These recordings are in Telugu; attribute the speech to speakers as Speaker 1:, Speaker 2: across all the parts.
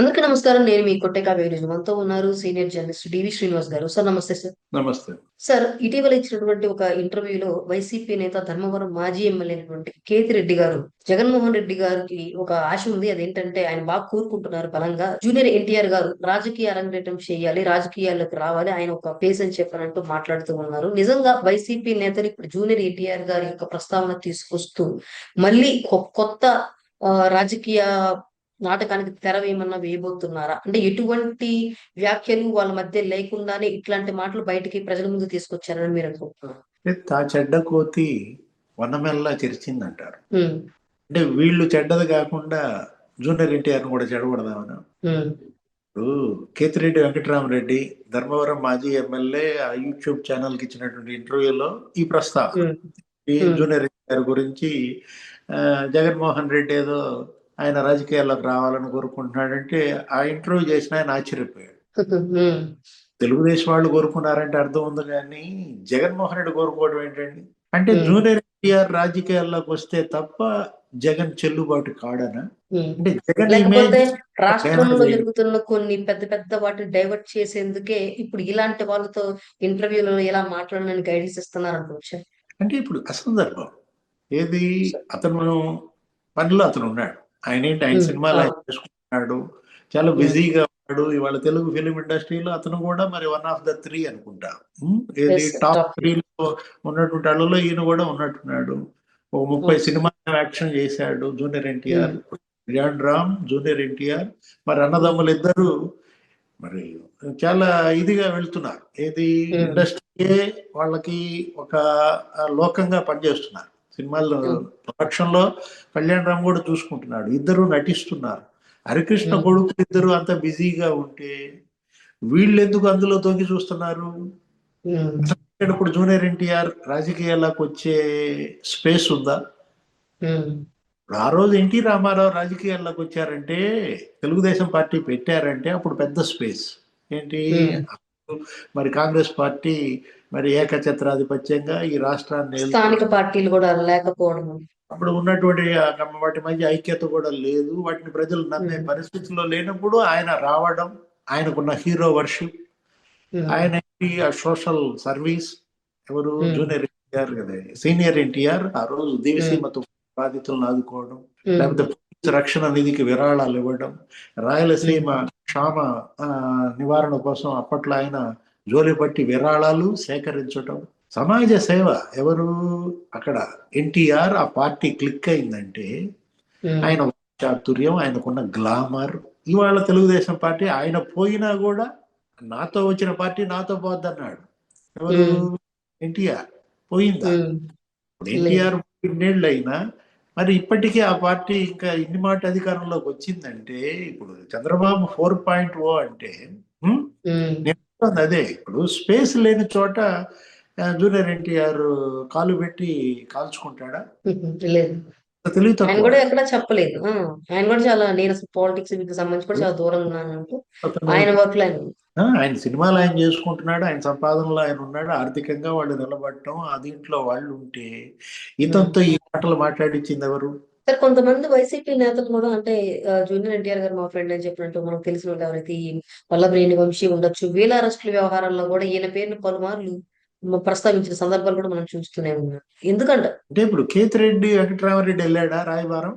Speaker 1: అందరికీ నమస్కారం. నేను మీ కొట్టె వేణు. మనతో ఉన్నారు సీనియర్ జర్నలిస్ట్ డివి శ్రీనివాస్ గారు. సార్ నమస్తే సార్.
Speaker 2: నమస్తే.
Speaker 1: సార్, ఇటీవల ఇచ్చినటువంటి ఒక ఇంటర్వ్యూలో వైసీపీ నేత ధర్మవరం మాజీ ఎమ్మెల్యే అయినటువంటి కేతిరెడ్డి గారు జగన్మోహన్ రెడ్డి గారికి ఒక ఆశ ఉంది. అదేంటంటే ఆయన బాగా కోరుకుంటున్నారు బలంగా జూనియర్ ఎన్టీఆర్ గారు రాజకీయ అరంగేట్రం చేయాలి, రాజకీయాల్లోకి రావాలి, ఆయన ఒక ఫేస్ అని చెప్పారంటూ మాట్లాడుతూ ఉన్నారు. నిజంగా వైసీపీ నేతలు ఇప్పుడు జూనియర్ ఎన్టీఆర్ గారి యొక్క ప్రస్తావన తీసుకొస్తూ మళ్ళీ ఒక కొత్త రాజకీయ నాటకానికి తెర వేయమన్నా వేయబోతున్నారా? అంటే ఎటువంటి వ్యాఖ్యలు వాళ్ళ మధ్య లేకుండానే ఇట్లాంటి మాటలు బయటికి ప్రజల ముందు తీసుకొచ్చారని మీరు అనుకుంటున్నారు?
Speaker 2: తా చెడ్డ కోతి వనమెల్లా చెరిచిందంటారు.
Speaker 1: ఉమ్,
Speaker 2: అంటే వీళ్ళు చెడ్డది కాకుండా జూనియర్ ఎన్టీఆర్ కూడా చెడగొడదామని.
Speaker 1: ఉమ్,
Speaker 2: ఇప్పుడు కేతిరెడ్డి వెంకటరామరెడ్డి ధర్మవరం మాజీ ఎమ్మెల్యే ఆ యూట్యూబ్ ఛానల్ కి ఇచ్చినటువంటి ఇంటర్వ్యూలో ఈ ప్రస్తావన
Speaker 1: ఉమ్,
Speaker 2: ఈ
Speaker 1: ఉమ్,
Speaker 2: జూనియర్ ఎన్టీఆర్ గురించి జగన్మోహన్ రెడ్డి ఏదో ఆయన రాజకీయాల్లోకి రావాలని కోరుకుంటున్నాడంటే ఆ ఇంటర్వ్యూ చేసిన ఆయన ఆశ్చర్యపోయాడు.
Speaker 1: ఉమ్,
Speaker 2: తెలుగుదేశం వాళ్ళు కోరుకున్నారంటే అర్థం ఉంది, కానీ జగన్మోహన్ రెడ్డి కోరుకోవడం ఏంటండి? అంటే
Speaker 1: ఉమ్,
Speaker 2: జూనియర్ ఎన్టీఆర్ రాజకీయాల్లోకి వస్తే తప్ప జగన్ చెల్లుబాటు కాడనా?
Speaker 1: ఉమ్.
Speaker 2: అంటే జగన్
Speaker 1: లేకపోతే
Speaker 2: ఇమేజ్ డ్యామేజ్
Speaker 1: రాష్ట్రంలో
Speaker 2: అయ్యింది.
Speaker 1: జరుగుతున్న కొన్ని పెద్ద పెద్ద వాటిని డైవర్ట్ చేసేందుకే ఇప్పుడు ఇలాంటి వాళ్ళతో ఇంటర్వ్యూలో ఎలా మాట్లాడడానికి గైడెన్స్ ఇస్తున్నారు అనుకోవచ్చు.
Speaker 2: అంటే ఇప్పుడు అసందర్భం ఏది, అతను పనిలో అతను ఉన్నాడు. ఆయన ఏంటి, ఆయన సినిమాలు ఆయన చేసుకుంటున్నాడు, చాలా బిజీగా ఉన్నాడు. ఇవాళ తెలుగు ఫిలిం ఇండస్ట్రీలో అతను కూడా మరి 1 ఆఫ్ ద 3 అనుకుంటా. ఏది టాప్ 3లో ఉన్నటువంటి వాళ్ళలో ఈయన కూడా ఉన్నట్టున్నాడు. ఓ 30 సినిమాలు యాక్షన్ చేశాడు జూనియర్ ఎన్టీఆర్. జాన్ రామ్, జూనియర్ ఎన్టీఆర్, మరి అన్నదమ్ములు ఇద్దరు మరి చాలా ఇదిగా వెళ్తున్నారు. ఏది ఇండస్ట్రీయే వాళ్ళకి ఒక లోకంగా పనిచేస్తున్నారు. సినిమాల్లో ప్రొడక్షన్ లో కళ్యాణ్ రామ్ కూడా చూసుకుంటున్నాడు, ఇద్దరు నటిస్తున్నారు. హరికృష్ణ కొడుకు ఇద్దరు అంత బిజీగా ఉంటే వీళ్ళు ఎందుకు అందులో తొంగి చూస్తున్నారు? ఇప్పుడు జూనియర్ ఎన్టీఆర్ రాజకీయాలకు వచ్చే స్పేస్ ఉందా? ఆ రోజు ఎన్టీ రామారావు రాజకీయాల్లోకి వచ్చారంటే, తెలుగుదేశం పార్టీ పెట్టారంటే అప్పుడు పెద్ద స్పేస్ ఏంటి, మరి కాంగ్రెస్ పార్టీ మరి ఏకఛత్రాధిపత్యంగా ఈ రాష్ట్రాన్ని
Speaker 1: స్థానిక పార్టీలు కూడా లేకపోవడం.
Speaker 2: అప్పుడు ఉన్నటువంటి వాటి మధ్య ఐక్యత కూడా లేదు. వాటిని ప్రజలు నమ్మే పరిస్థితిలో లేనప్పుడు ఆయన రావడం, ఆయనకున్న హీరో వర్షిప్, ఆయన సోషల్ సర్వీస్. ఎవరు, జూనియర్ ఎన్టీఆర్ కదా, సీనియర్ ఎన్టీఆర్ ఆ రోజు దివిసీమతో బాధితులను ఆదుకోవడం, లేకపోతే పోలీసు రక్షణ నిధికి విరాళాలు ఇవ్వడం, రాయలసీమ క్షామ నివారణ కోసం అప్పట్లో ఆయన జోలి పట్టి విరాళాలు సేకరించడం, సమాజ సేవ. ఎవరు అక్కడ ఎన్టీఆర్, ఆ పార్టీ క్లిక్ అయిందంటే ఆయన చాతుర్యం, ఆయనకున్న గ్లామర్. ఇవాళ తెలుగుదేశం పార్టీ ఆయన పోయినా కూడా నాతో వచ్చిన పార్టీ నాతో పోద్దన్నాడు. ఎవరు, ఎన్టీఆర్. పోయిందా? ఎన్టీఆర్ 2 అయినా మరి ఇప్పటికీ ఆ పార్టీ ఇంకా ఇన్ని మాట అధికారంలోకి వచ్చిందంటే, ఇప్పుడు చంద్రబాబు 4.0 అంటే నేను అదే. ఇప్పుడు స్పేస్ లేని చోట జూనియర్ ఎన్టీఆర్ కాలు పెట్టి కాల్చుకుంటాడా?
Speaker 1: లేదు.
Speaker 2: తెలివి
Speaker 1: ఆయన
Speaker 2: తక్కువ.
Speaker 1: కూడా ఎక్కడా చెప్పలేదు. ఆయన కూడా చాలా, నేను అసలు పాలిటిక్స్ వీటికి సంబంధించి కూడా చాలా దూరంగా ఉన్నాను. ఆయన వర్క్ లో
Speaker 2: ఆయన సినిమాలు ఆయన చేసుకుంటున్నాడు, ఆయన సంపాదనలో ఆయన ఉన్నాడు, ఆర్థికంగా వాళ్ళు నిలబడటం, ఆ దీంట్లో వాళ్ళు ఉంటే ఇతనితో ఈ మాటలు మాట్లాడించింది ఎవరు?
Speaker 1: సార్, కొంతమంది వైసీపీ నేతలు కూడా అంటే జూనియర్ ఎన్టీఆర్ గారు మా ఫ్రెండ్ అని చెప్పినట్టు మనకు తెలిసిన వాళ్ళు ఎవరైతే ఈ వల్లభనేని వంశీ ఉండొచ్చు, వీళ్ళ అరెస్టుల వ్యవహారంలో కూడా ఈయన పేరును పలుమార్లు ప్రస్తావించిన సందర్భాలు కూడా మనం చూస్తూనే ఉన్నాం. ఎందుకంటే
Speaker 2: అంటే ఇప్పుడు కేతిరెడ్డి వెంకటరామరెడ్డి వెళ్ళాడా రాయబారం?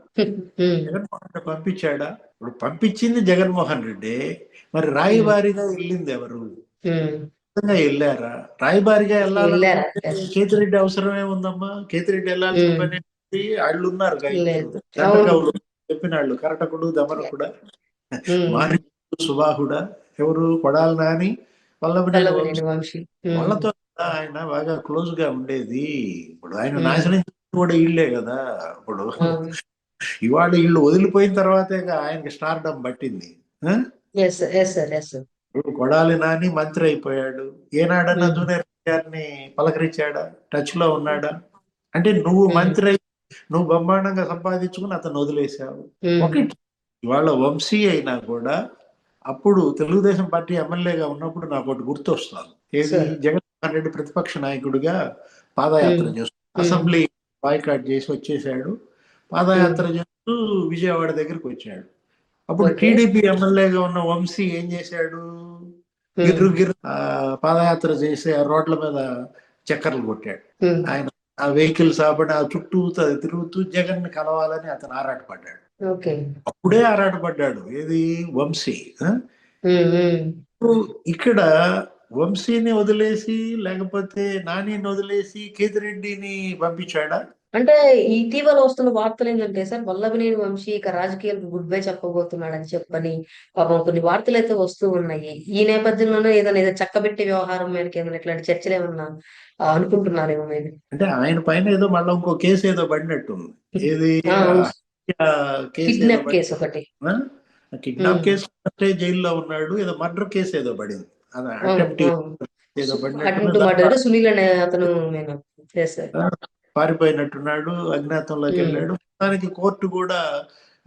Speaker 2: జగన్మోహన్ రెడ్డి పంపించాడా? ఇప్పుడు పంపించింది జగన్మోహన్ రెడ్డి, మరి రాయబారిగా వెళ్ళింది ఎవరు? వెళ్ళారా? రాయబారిగా వెళ్ళాలనుకుంటే కేతిరెడ్డి అవసరమే ఉందమ్మా. కేతిరెడ్డి వెళ్ళాల్సిన పని వాళ్ళు ఉన్నారు, దండకవులు చెప్పిన వాళ్ళు, కరటకుడు, దమనకుడా, మారి, సుబాహుడా, ఎవరు, కొడాలి నాని, వల్లభనేని వంశీ. వాళ్ళతో ఆయన బాగా క్లోజ్ గా ఉండేది. ఇప్పుడు ఆయన నాశనం కూడా ఇళ్లే కదా. ఇప్పుడు ఇవాళ ఇల్లు వదిలిపోయిన తర్వాతే ఆయనకి స్టార్డమ్ పట్టింది. కొడాలి నాని మంత్రి అయిపోయాడు. ఏనాడన్నా జూనియర్ గారిని పలకరించాడా? టచ్ లో ఉన్నాడా? అంటే నువ్వు మంత్రి అయి నువ్వు బ్రహ్మాండంగా సంపాదించుకుని అతను వదిలేశావు. ఒకటి, ఇవాళ వంశీ అయినా కూడా అప్పుడు తెలుగుదేశం పార్టీ ఎమ్మెల్యేగా ఉన్నప్పుడు నాకు ఒకటి గుర్తొస్తాను. ఏది, జగన్మోహన్ రెడ్డి ప్రతిపక్ష నాయకుడిగా పాదయాత్ర చేస్తూ అసెంబ్లీ బాయ్కాట్ చేసి వచ్చేసాడు. పాదయాత్ర చేస్తూ విజయవాడ దగ్గరికి వచ్చాడు. అప్పుడు
Speaker 1: ఓకే.
Speaker 2: టీడీపీ ఎమ్మెల్యేగా ఉన్న వంశీ ఏం చేశాడు? గిర్రు గిర్రు పాదయాత్ర చేసి ఆ రోడ్ల మీద చక్కర్లు కొట్టాడు. ఆయన ఆ వెహికల్స్ ఆపడి ఆ చుట్టూ తిరుగుతూ జగన్ ని కలవాలని అతను ఆరాటపడ్డాడు.
Speaker 1: ఓకే.
Speaker 2: అప్పుడే ఆరాటపడ్డాడు ఏది వంశీ. ఇక్కడ వంశీని వదిలేసి లేకపోతే నానిని వదిలేసి కేతిరెడ్డిని పంపించాడా?
Speaker 1: అంటే ఇటీవల వస్తున్న వార్తలు ఏంటంటే సార్, వల్లభనేని వంశీ ఇక రాజకీయాలకు గుడ్ బై చెప్పబోతున్నాడని చెప్పని పాపం కొన్ని వార్తలు అయితే వస్తూ ఉన్నాయి. ఈ నేపథ్యంలోనే ఏదో చక్కబెట్టే వ్యవహారం మేరకు ఏమైనా ఇట్లాంటి చర్చలు ఏమన్నా అనుకుంటున్నారేమో మీరు?
Speaker 2: అంటే ఆయన పైన ఏదో మళ్ళీ ఇంకో కేసు ఏదో పడినట్టుంది. ఏది
Speaker 1: అవును.
Speaker 2: కేసు ఏదో
Speaker 1: కిడ్నాప్ కేసు ఒకటి.
Speaker 2: కిడ్నాప్ కేసు అంటే జైల్లో ఉన్నాడు. ఏదో మర్డర్ కేసు ఏదో పడింది. అది
Speaker 1: అవును,
Speaker 2: అటెంప్ట్
Speaker 1: అవును.
Speaker 2: ఏదో
Speaker 1: అటెంప్ట్
Speaker 2: పడినట్టు
Speaker 1: మర్డర్ సునీల్ అనే అతను నేను చేశారు.
Speaker 2: పారిపోయినట్టున్నాడు. అజ్ఞాతంలోకి వెళ్ళాడు. దానికి కోర్టు కూడా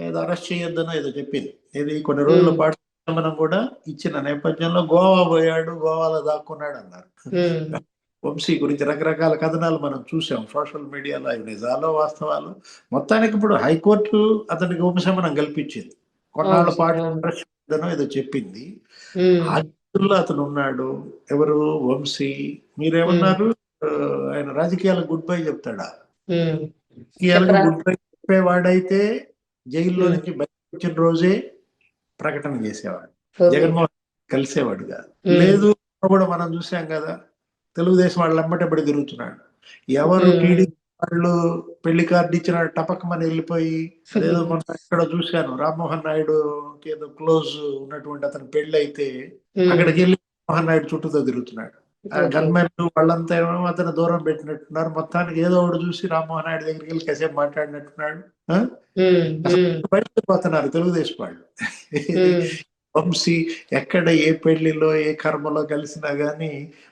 Speaker 2: ఏదో అరెస్ట్ చేయొద్దనో ఏదో చెప్పింది. ఇది కొన్ని రోజుల పాటు మనం కూడా ఇచ్చిన నేపథ్యంలో గోవా పోయాడు, గోవాలో దాక్కున్నాడు అన్నారు. వంశీ గురించి రకరకాల కథనాలు మనం చూసాం సోషల్ మీడియాలో. అవి నిజాలో వాస్తవాలు. మొత్తానికి ఇప్పుడు హైకోర్టు అతనికి ఉపశమనం కల్పించింది. కొన్నాళ్ళ పాటు ఏదో చెప్పింది. ఆ కేసుల్లో అతను ఉన్నాడు. ఎవరు? వంశీ. మీరేమన్నారు? ఆయన రాజకీయాలకు గుడ్ బై చెప్తాడా? రాజకీయాలకు గుడ్ బై చెప్పేవాడైతే జైల్లో నుంచి బయటకు వచ్చిన రోజే ప్రకటన చేసేవాడు. జగన్మోహన్ కలిసేవాడు కాదు. లేదు కూడా మనం చూసాం కదా, తెలుగుదేశం వాళ్ళు ఎమ్మటెబ్బడి తిరుగుతున్నాడు. ఎవరు టీడీపీ వాళ్ళు పెళ్లి కార్డు ఇచ్చిన టపకమని వెళ్ళిపోయి, అదేదో మొన్న ఎక్కడ చూశాను, రామ్మోహన్ నాయుడు ఏదో క్లోజ్ ఉన్నటువంటి అతను పెళ్లి అయితే అక్కడికి వెళ్ళి మోహన్ నాయుడు చుట్టూతో తిరుగుతున్నాడు. ఆ గన్మెన్ వాళ్ళంతా ఏమో అతను దూరం పెట్టినట్టున్నారు. మొత్తానికి ఏదో ఒకటి చూసి రామ్మోహన్ నాయుడు దగ్గరికి వెళ్ళి కాసేపు మాట్లాడినట్టున్నాడు. బయటకు పోతున్నారు తెలుగుదేశం వాళ్ళు. వంశీ ఎక్కడ ఏ పెళ్లిలో ఏ కర్మలో కలిసినా గానీ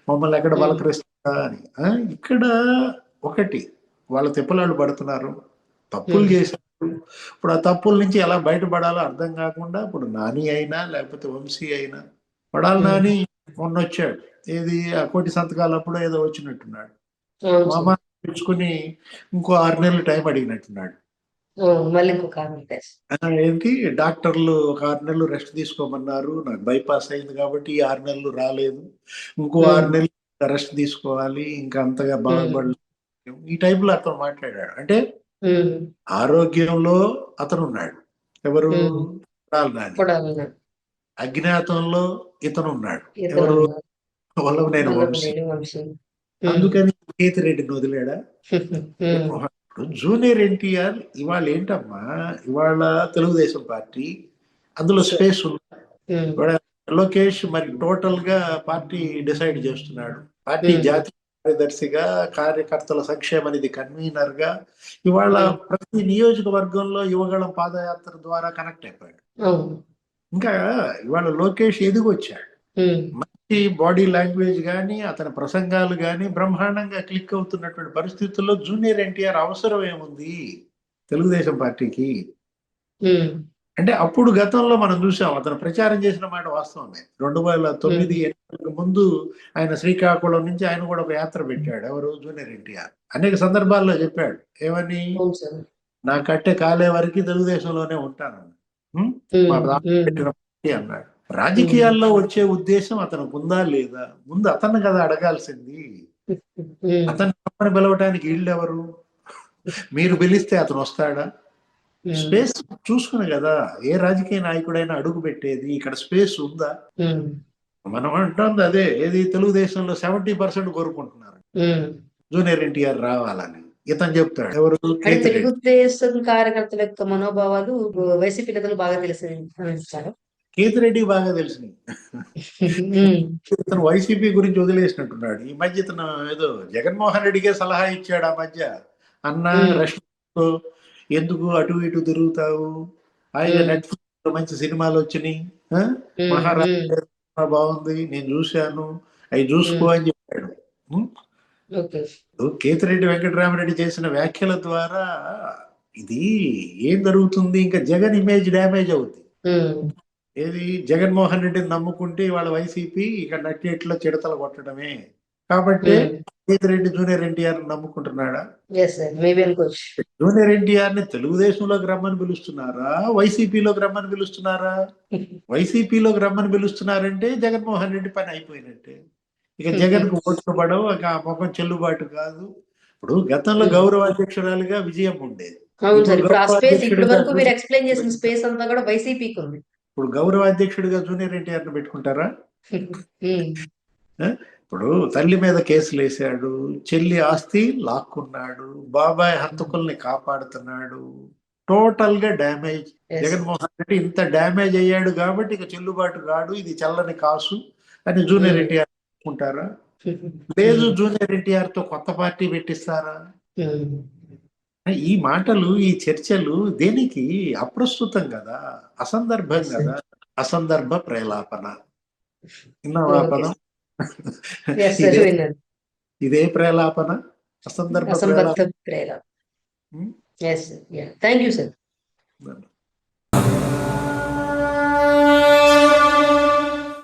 Speaker 2: మమ్మల్ని ఎక్కడ పలకరిస్తా అని. ఇక్కడ ఒకటి వాళ్ళ తిప్పలాళ్ళు పడుతున్నారు, తప్పులు చేశారు. ఇప్పుడు ఆ తప్పుల నుంచి ఎలా బయటపడాలో అర్థం కాకుండా ఇప్పుడు నాని అయినా లేకపోతే వంశీ అయినా, పడాలి నాని మొన్న వచ్చాడు. ఏది ఆ కోటి సంతకాలప్పుడు ఏదో వచ్చినట్టున్నాడు. మామ తెచ్చుకుని ఇంకో 6 నెలలు టైం అడిగినట్టున్నాడు. ఏంటి డాక్టర్లు ఒక 6 నెలలు రెస్ట్ తీసుకోమన్నారు, నాకు బైపాస్ అయింది కాబట్టి 6 నెలలు రాలేదు, ఇంకో 6 నెలలు రెస్ట్ తీసుకోవాలి, ఇంకా అంతగా బాధపడలేదు. ఈ టైంలో అతను మాట్లాడాడు. అంటే ఆరోగ్యంలో అతను ఉన్నాడు. ఎవరు? అజ్ఞాతంలో ఇతను ఉన్నాడు. ఎవరు? వల్లభనేని వంశీ. అందుకని కేతిరెడ్డిని వదిలేడా? జూనియర్ ఎన్టీఆర్ ఇవాళ ఏంటమ్మా, ఇవాళ తెలుగుదేశం పార్టీ అందులో స్పేస్ ఉంది. లోకేష్ మరి టోటల్ గా పార్టీ డిసైడ్ చేస్తున్నాడు. పార్టీ జాతీయ కార్యదర్శిగా, కార్యకర్తల సంక్షేమ నిధి కన్వీనర్ గా ఇవాళ ప్రతి నియోజకవర్గంలో యువగళం పాదయాత్ర ద్వారా కనెక్ట్ అయిపోయాడు. ఇంకా ఇవాళ లోకేష్ ఎదిగొచ్చాడు. మంచి బాడీ లాంగ్వేజ్ గానీ అతని ప్రసంగాలు గానీ బ్రహ్మాండంగా క్లిక్ అవుతున్నటువంటి పరిస్థితుల్లో జూనియర్ ఎన్టీఆర్ అవసరం ఏముంది తెలుగుదేశం పార్టీకి? అంటే అప్పుడు గతంలో మనం చూసాం, అతను ప్రచారం చేసిన మాట వాస్తవమే. 2009 ఎన్నికలకు ముందు ఆయన శ్రీకాకుళం నుంచి ఆయన కూడా ఒక యాత్ర పెట్టాడు. ఎవరు? జూనియర్ ఎన్టీఆర్. అనేక సందర్భాల్లో చెప్పాడు ఏమని, నా కట్టె కాలే వరకు తెలుగుదేశంలోనే ఉంటాను అన్నాడు. రాజకీయాల్లో వచ్చే ఉద్దేశం అతనికి ఉందా లేదా? ముందు అతను కదా అడగాల్సింది. అతన్ని పిలవటానికి వీళ్ళెవరు? మీరు పిలిస్తే అతను వస్తాడా? స్పేస్ చూసుకుని కదా ఏ రాజకీయ నాయకుడైనా అడుగు పెట్టేది. ఇక్కడ స్పేస్ ఉందా? మనం అంటుంది అదే. ఏది? తెలుగుదేశంలో 70% కోరుకుంటున్నారు జూనియర్ ఎన్టీఆర్ రావాలని. ఇతను చెప్తాడు. ఎవరు?
Speaker 1: తెలుగుదేశం కార్యకర్తల యొక్క మనోభావాలు వైసీపీ నేతలు బాగా తెలిసి
Speaker 2: కేతిరెడ్డి బాగా తెలిసినాయి. ఇతను వైసీపీ గురించి వదిలేసినట్టున్నాడు. ఈ మధ్య ఇతను ఏదో జగన్మోహన్ రెడ్డికే సలహా ఇచ్చాడు. ఆ మధ్య అన్న రెస్ట్ ఎందుకు అటు ఇటు తిరుగుతావు, ఆయన నెట్ఫ్లిక్స్ లో మంచి సినిమాలు వచ్చినాయి, మహారాజా బాగుంది, నేను చూశాను, అవి చూసుకో అని చెప్పాడు. కేతిరెడ్డి వెంకటరామరెడ్డి చేసిన వ్యాఖ్యల ద్వారా ఇది ఏం జరుగుతుంది? ఇంకా జగన్ ఇమేజ్ డ్యామేజ్ అవుతుంది. ఏది? జగన్మోహన్ రెడ్డిని నమ్ముకుంటే వాళ్ళ వైసీపీ ఇక నట్టేట్లో చిడతలు కొట్టడమే. కాబట్టి కేతిరెడ్డి జూనియర్ ఎన్టీఆర్ నమ్ముకుంటున్నాడా?
Speaker 1: ఎస్ సార్, మేబీ అనుకోవచ్చు.
Speaker 2: జూనియర్ ఎన్టీఆర్ ని తెలుగుదేశంలోకి రమ్మని పిలుస్తున్నారా, వైసీపీలోకి రమ్మని పిలుస్తున్నారా? వైసీపీలోకి రమ్మని పిలుస్తున్నారంటే జగన్మోహన్ రెడ్డి పని అయిపోయినట్టే. ఇక జగన్ కు ఓట్లు పడవు, ఇక ఆ ముఖం చెల్లుబాటు కాదు. ఇప్పుడు గతంలో గౌరవ అధ్యక్షురాలుగా విజయం ఉండేది.
Speaker 1: అవును సార్, ఇప్పుడు ఆ స్పేస్ ఇప్పటి
Speaker 2: అధ్యక్షుడిగా
Speaker 1: వరకు మీరు ఎక్స్ప్లెయిన్ చేసిన స్పేస్ అంతా కూడా వైసీపీకి ఉంది.
Speaker 2: ఇప్పుడు గౌరవ అధ్యక్షుడిగా జూనియర్ ఎన్టీఆర్ ని పెట్టుకుంటారా? ఆ? ఇప్పుడు తల్లి మీద కేసులు వేసాడు, చెల్లి ఆస్తి లాక్కున్నాడు, బాబాయ్ హంతకుల్ని కాపాడుతున్నాడు, టోటల్ గా డ్యామేజ్. జగన్మోహన్ రెడ్డి ఇంత డ్యామేజ్ అయ్యాడు కాబట్టి ఇక చెల్లుబాటు కాడు, ఇది చల్లని కాసు అని జూనియర్ ఎన్టీఆర్ అనుకుంటారా? లేదు, జూనియర్ ఎన్టీఆర్ తో కొత్త పార్టీ పెట్టిస్తారా? ఈ మాటలు, ఈ చర్చలు దేనికి? అప్రస్తుతం కదా, అసందర్భం కదా, అసందర్భ ప్రేలాపన. విన్నావా ఆ పదం? ఇదే ప్రేలాపన, అసందర్భ
Speaker 1: అసంబద్ధ ప్రేలాపన. Thank you sir.